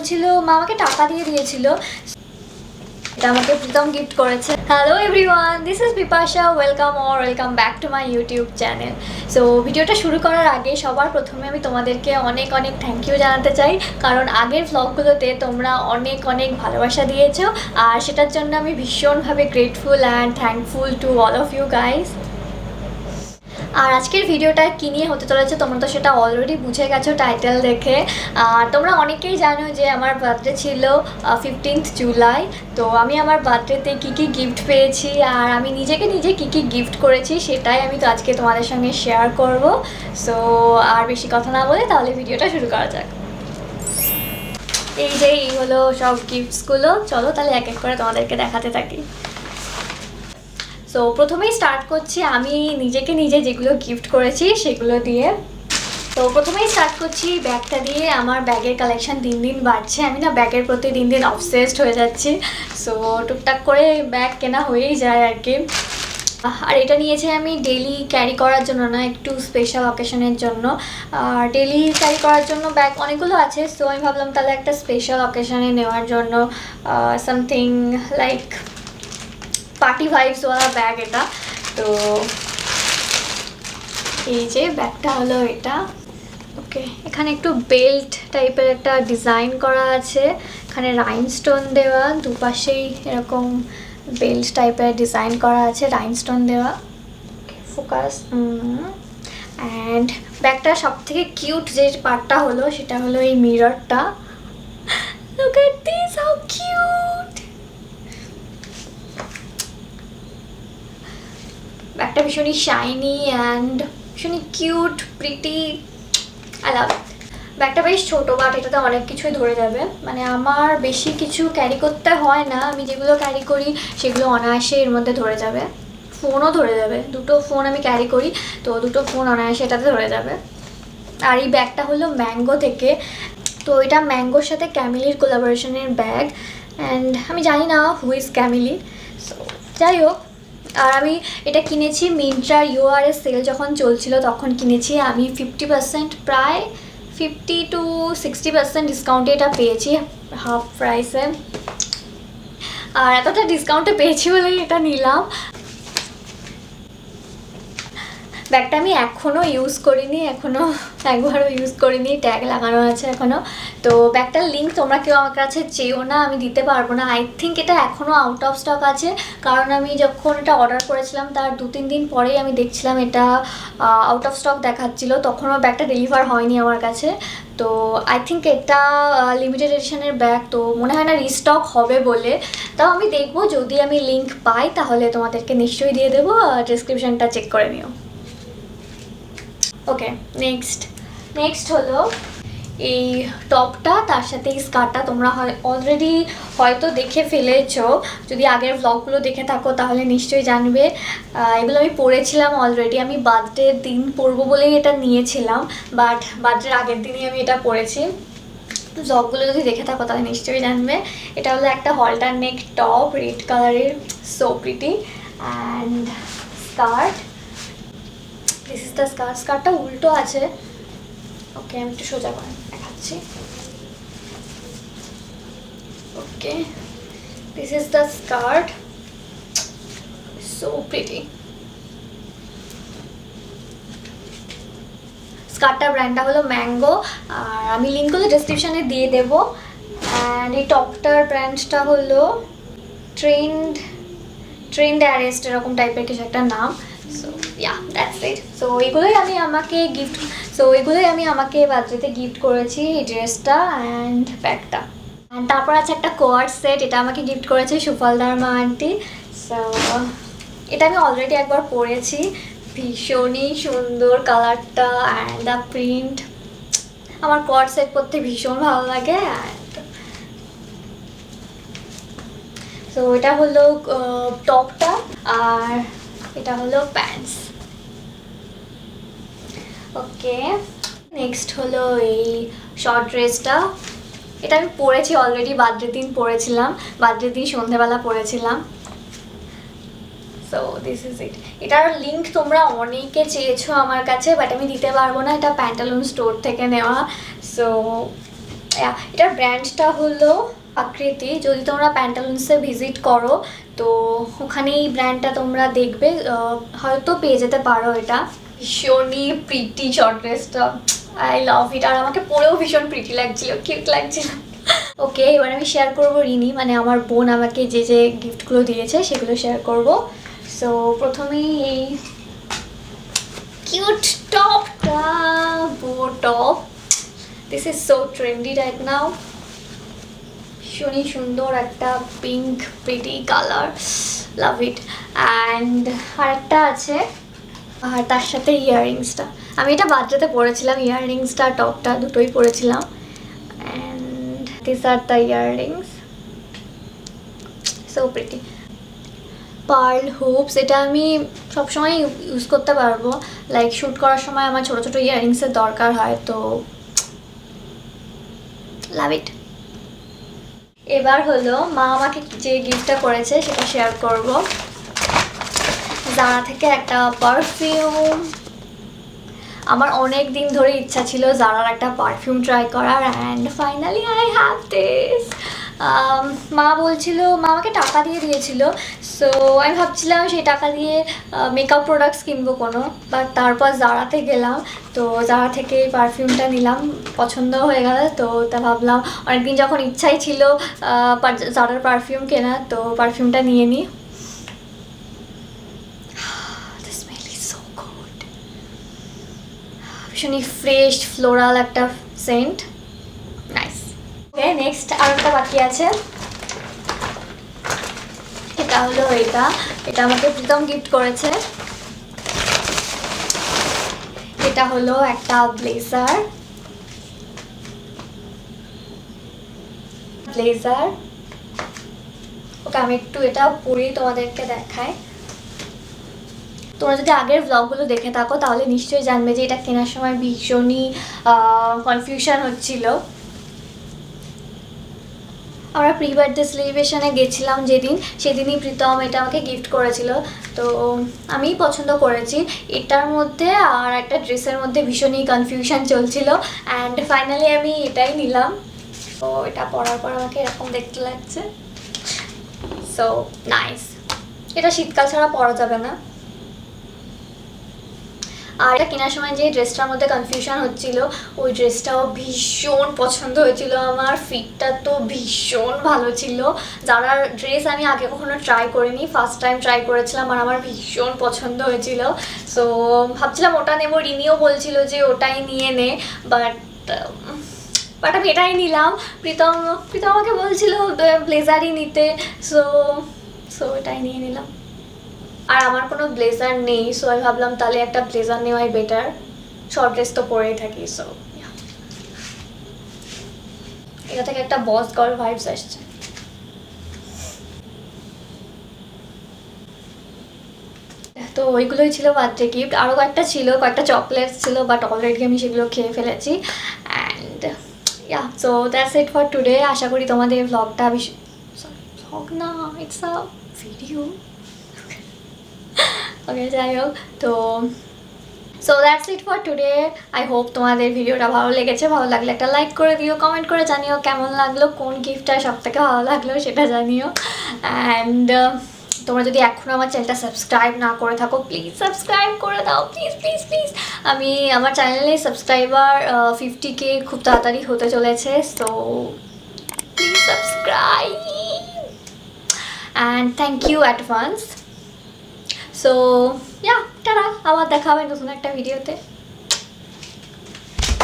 ছিল মা আমাকে টাকা দিয়ে দিয়েছিল, এটা আমাকে প্রীতম গিফট করেছে। Hello everyone, this is Bipasha, welcome back to my YouTube channel. So ভিডিওটা শুরু করার আগে সবার প্রথমে আমি তোমাদেরকে অনেক থ্যাংক ইউ জানাতে চাই, কারণ আগের ভ্লগগুলোতে তোমরা অনেক ভালোবাসা দিয়েছো, আর সেটার জন্য আমি ভীষণভাবে grateful and thankful to all of you guys. আর আজকের ভিডিওটা কী নিয়ে হতে চলেছে তোমরা তো সেটা অলরেডি বুঝে গেছো টাইটেল দেখে। তোমরা অনেকেই জানো যে আমার বার্থডে ছিল 15th জুলাই। তো আমি আমার বার্থডেতে কী গিফট পেয়েছি আর আমি নিজেকে নিজে কী গিফট করেছি সেটাই আমি তো আজকে তোমাদের সঙ্গে শেয়ার করব। সো আর বেশি কথা না বলে তাহলে ভিডিওটা শুরু করা যাক। এই হলো সব গিফটসগুলো, চলো তাহলে এক এক করে তোমাদেরকে দেখাতে থাকি। সো প্রথমেই স্টার্ট করছি আমি নিজেকে নিজে যেগুলো গিফট করেছি সেগুলো দিয়ে। তো প্রথমেই স্টার্ট করছি ব্যাগটা দিয়ে। আমার ব্যাগের কালেকশান দিন দিন বাড়ছে, আমি না ব্যাগের প্রতি দিন দিন অবসেসড হয়ে যাচ্ছি। সো টুকটাক করে ব্যাগ কেনা হয়েই যায় আর কি। আর এটা নিয়েছি আমি ডেলি ক্যারি করার জন্য না, একটু স্পেশাল অকেশনের জন্য। আর ডেলি ক্যারি করার জন্য ব্যাগ অনেকগুলো আছে, সো আমি ভাবলাম তাহলে একটা স্পেশাল অকেশনে নেওয়ার জন্য সামথিং লাইক পার্টি ভাইবসওয়ালা ব্যাগ এটা। তো এই যে ব্যাগটা হলো এটা। ওকে, এখানে একটু বেল্ট টাইপের একটা ডিজাইন করা আছে, এখানে রাইনস্টোন দেওয়া, দুপাশেই এরকম বেল্ট টাইপের ডিজাইন করা আছে, রাইনস্টোন দেওয়া। ফোকাস। অ্যান্ড ব্যাগটার সবথেকে কিউট যে পার্টটা হলো সেটা হলো এই মিররটা। Look at this, how cute! ব্যাগটা ভীষণই শাইনি অ্যান্ড ভীষণই কিউট, প্রিটি, আই লাভ ইট। ব্যাগটা বেশ ছোটো, বাট এটাতে অনেক কিছুই ধরে যাবে, মানে আমার বেশি কিছু ক্যারি করতে হয় না, আমি যেগুলো ক্যারি করি সেগুলো অনায়াসে এর মধ্যে ধরে যাবে। ফোনও ধরে যাবে, দুটো ফোন আমি ক্যারি করি, তো দুটো ফোন অনায়াসে এটাতে ধরে যাবে। আর এই ব্যাগটা হলো ম্যাঙ্গো থেকে, তো এটা ম্যাঙ্গোর সাথে ক্যামিলির কোলাবোরেশনের ব্যাগ। অ্যান্ড আমি জানি না হু ইজ ক্যামিলি, সো যাই হোক। আর আমি এটা কিনেছি মিন্ট্রার URS সেল যখন চলছিল তখন কিনেছি আমি 50%, প্রায় 50 to 60% ডিসকাউন্টে এটা পেয়েছি, হাফ প্রাইসে। আর এতটা ডিসকাউন্টে পেয়েছি বলেই এটা নিলাম। ব্যাগটা আমি এখনও ইউজ করিনি, এখনও একবারও ইউজ করিনি, ট্যাগ লাগানো আছে এখনও। তো ব্যাগটার লিঙ্ক তোমরা কেউ আমার কাছে চেয়েও না, আমি দিতে পারবো না। আই থিঙ্ক এটা এখনও আউট অফ স্টক আছে, কারণ আমি যখন এটা অর্ডার করেছিলাম তার 2-3 দিন পরেই আমি দেখছিলাম এটা আউট অফ স্টক দেখাচ্ছিলো, তখনও ব্যাগটা ডেলিভার হয়নি আমার কাছে। তো আই থিঙ্ক এটা লিমিটেড এডিশনের ব্যাগ, তো মনে হয় না রিস্টক হবে বলে। তাও আমি দেখবো, যদি আমি লিঙ্ক পাই তাহলে তোমাদেরকে নিশ্চয়ই দিয়ে দেবো, ডেসক্রিপশানটা চেক করে নিও। ওকে, নেক্সট হলো এই টপটা, তার সাথে এই স্কার্টটা। তোমরা অলরেডি হয়তো দেখে ফেলেছো, যদি আগের ব্লগগুলো দেখে থাকো তাহলে নিশ্চয়ই জানবে। এগুলো আমি পরেছিলাম অলরেডি, আমি বার্থডের দিন পরবো বলেই এটা নিয়েছিলাম, বাট বার্থডের আগের দিনই আমি এটা পরেছি। ব্লগগুলো যদি দেখে থাকো তাহলে নিশ্চয়ই জানবে। এটা হলো একটা হলটার নেক টপ, রেড কালারের, so pretty. And skirt, this is the skirt. স্কার্টটা উল্টো আছে, ওকে আমি একটু সোজা করে দেখাচ্ছি। Okay, this is the skirt, so pretty. স্কার্টটার ব্র্যান্ডটা হলো ম্যাঙ্গো, আর আমি লিঙ্কগুলো ডেসক্রিপশানে দিয়ে দেবো। অ্যান্ড এই টপটার ব্র্যান্ডটা হলো ট্রেন্ড অ্যারেস্ট, এরকম টাইপের কিছু একটা নাম। So yeah, that's it. So এগুলোই আমি আমাকে বার্থডেতে গিফট করেছি, এই ড্রেসটা অ্যান্ড ব্যাগটা। অ্যান্ড তারপর আছে একটা কোয়ার্ড সেট, এটা আমাকে গিফট করেছে সুফলদার মা আন্টি। সো এটা আমি অলরেডি একবার পরেছি, ভীষণই সুন্দর কালারটা অ্যান্ড দ্য প্রিন্ট। আমার কোয়ার্ড সেট পরতে ভীষণ ভালো লাগে। অ্যান্ড সো এটা হলো টপটা, আর এটা হলো প্যান্টস। ওকে, নেক্সট হলো এই শর্ট ড্রেসটা, এটা আমি পরেছি অলরেডি, বার্থডের দিন পরেছিলাম, বার্থডের দিন সন্ধ্যেবেলা পরেছিলাম। So this is it. এটার লিঙ্ক তোমরা অনেকে চেয়েছো আমার কাছে, বাট আমি দিতে পারবো না, এটা প্যান্টালুন স্টোর থেকে নেওয়া। সো এটার ব্র্যান্ডটা হলো আকৃতি। যদি তোমরা প্যান্টালুন্সে ভিজিট করো তো ওখানে এই ব্র্যান্ডটা তোমরা দেখবে, হয়তো পেয়ে যেতে পারো। এটা ভীষণই প্রিটি শর্ট ড্রেসটা, আই লাভ ইট। আর আমাকে পরেও ভীষণ প্রিটি লাগছিল, কিউট লাগছিল। ওকে, এবার আমি শেয়ার করব রিনি, মানে আমার বোন আমাকে যে যে গিফটগুলো দিয়েছে সেগুলো শেয়ার করব। সো প্রথমেই এই কিউট টপটা, বো top. This is so trendy right now. ভীষণই সুন্দর একটা pink pretty colour, love it. And আরেকটা আছে, আর তার সাথে ইয়াররিংসটা। আমি এটা বার্থডেতে পরেছিলাম, ইয়াররিংসটা টপটা দুটোই পরেছিলাম। And this are the earrings, so pretty. Pearl hoops, এটা আমি সবসময় ইউজ করতে পারবো, লাইক শ্যুট করার সময় আমার ছোটো ছোটো ইয়াররিংসের দরকার হয়, তো লাভ ইট। এবার হলো মা আমাকে যে গিফটটা করেছে সেটা শেয়ার করব। জারা থেকে একটা পারফিউম। আমার অনেক দিন ধরে ইচ্ছা ছিল জারার একটা পারফিউম ট্রাই করার, and finally I have this. মা বলছিল, মা আমাকে টাকা দিয়ে দিয়েছিল, সো আমি ভাবছিলাম সেই টাকা দিয়ে মেকআপ প্রোডাক্টস কিনবো কোনো, বাট তারপর জারাতে গেলাম, তো জারা থেকে এই পারফিউমটা নিলাম, পছন্দ হয়ে গেল। তো তা ভাবলাম অনেকদিন যখন ইচ্ছাই ছিল জারার পারফিউম কেনা, তো পারফিউমটা নিয়ে নিই। ভীষণই ফ্রেশ ফ্লোরাল একটা সেন্ট, নাইস। ওকে, নেক্সট আর একটা বাকি আছে। এটা হলো এটা আমাকে প্রীতম গিফট করেছে। এটা হলো একটা ব্লেজার। ওকে, আমি একটু এটা পরেই তোমাদেরকে দেখাই। তোমরা যদি আগের ব্লগগুলো দেখে থাকো তাহলে নিশ্চয়ই জানবে যে এটা কেনার সময় ভীষণই কনফিউশন হচ্ছিল। আমরা প্রি বার্থডে সেলিব্রেশনে গেছিলাম সেদিনই প্রীতম এটা আমাকে গিফট করেছিল, তো আমিই পছন্দ করেছি। এটার মধ্যে আর একটা ড্রেসের মধ্যে ভীষণই কনফিউশন চলছিল, অ্যান্ড ফাইনালি আমি এটাই নিলাম। তো এটা পরার পর আমাকে এরকম দেখতে লাগছে, সো নাইস। এটা শীতকাল ছাড়া পরা যাবে না। আর এটা কেনার সময় যে ড্রেসটার মধ্যে কনফিউশন হচ্ছিল, ওই ড্রেসটাও ভীষণ পছন্দ হয়েছিল আমার। ফিটটা তো ভীষণ ভালো ছিল। যারা ড্রেস আমি আগে কখনো ট্রাই করিনি, ফার্স্ট টাইম ট্রাই করেছিলাম, আর আমার ভীষণ পছন্দ হয়েছিল। সো ভাবছিলাম ওটা নেবো, রিনিও বলছিল যে ওটাই নিয়ে নে, বাট আমি এটাই নিলাম। প্রীতম আমাকে বলছিল ব্লেজারই নিতে, সো এটাই নিয়ে নিলাম। আর আমার কোনো ব্লেজার নেই, সো আমি ভাবলাম তাহলে একটা ব্লেজার নেওয়াই বেটার, শর্ট ড্রেস তো পরেই থাকি। সো এটা থেকে একটা বস গার্ল ভাইবস আসছে। তো ওইগুলোই ছিল বার্থডে গিফট। আরও কয়েকটা চকলেটস ছিল, বাট অলরেডি আমি সেগুলো খেয়ে ফেলেছি। And so that's it for today. আশা করি তোমাদের ভ্লগটা ভ্লগ না, ইটস আ ভিডিও। ওকে, যাই হোক, তো so that's it for today. I hope তোমাদের ভিডিওটা ভালো লেগেছে। ভালো লাগলে একটা লাইক করে দিও, কমেন্ট করে জানিও কেমন লাগলো, কোন গিফটটা সব থেকে ভালো লাগলো সেটা জানিও। অ্যান্ড তোমরা যদি এখনও আমার চ্যানেলটা সাবস্ক্রাইব না করে থাকো, প্লিজ সাবস্ক্রাইব করে দাও, প্লিজ প্লিজ প্লিজ। আমি আমার চ্যানেলে সাবস্ক্রাইবার 50K খুব তাড়াতাড়ি হতে চলেছে, so please subscribe and thank you advance. So tata, আবার দেখা হবে নতুন একটা ভিডিওতে।